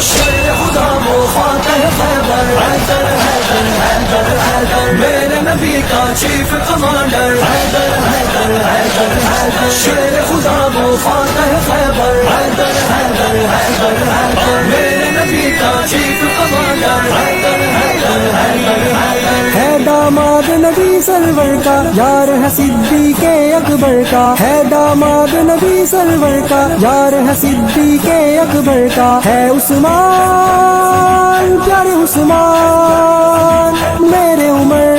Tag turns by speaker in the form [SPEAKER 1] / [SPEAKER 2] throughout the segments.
[SPEAKER 1] شیر خدا وہ فاتح خیبر، حیدر حیدر حیدر حیدر، میرے نبی کا چیف کمانڈر، حیدر حیدر حیدر حیدر، شیر خدا وہ فاتح خیبر، حیدر حیدر حیدر حیدر، میرے نبی کا چیف کمانڈر، حیدر حیدر حیدر حیدر،
[SPEAKER 2] ہے داماد نبی سرور کا، یار ہے صدیق اکبر کا، ہے داماد نبی سرور کا، یار ہے صدیق اکبر کا، ہے عثمان پیارے عثمان، میرے عمر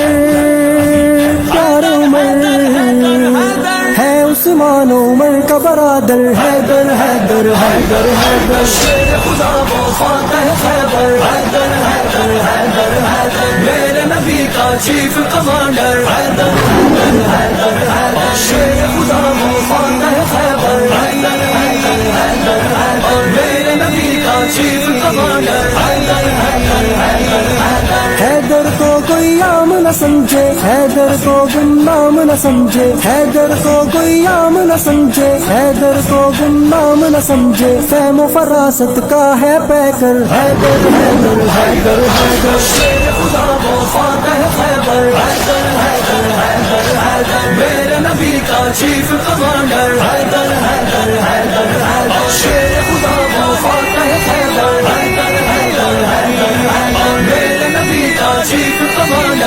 [SPEAKER 2] پیارے عمر، ہے عثمان عمر کا برادر، حیدر حیدر حیدر حیدر،
[SPEAKER 1] شیر خدا وہ فاتح خیبر، حیدر حیدر حیدر حیدر، میرے نبی کا چیف کمانڈر، حیدر حیدر حیدر حیدر، شیر خدا وہ فاتح خیبر، حیدر حیدر حیدر حیدر، میرے نبی کا چیف کمانڈر، حیدر حیدر حیدر حیدر،
[SPEAKER 2] حیدر کو کوئی عام نہ سمجھے، حیدر کو گمنام نہ سمجھے، حیدر کو کوئی عام نہ سمجھے، حیدر کو گمنام نہ سمجھے، فہم و فراست کا ہے پیکر، حیدر حیدر حیدر حیدر،
[SPEAKER 1] شیر خدا وہ فاتح خیبر، حیدر حیدر حیدر حیدر، میرے نبی کا چیف کمانڈر، حیدر حیدر حیدر حیدر، شیر خدا وہ فاتح خیبر، حیدر حیدر حیدر حیدر، میرے نبی کا چیف کمانڈر۔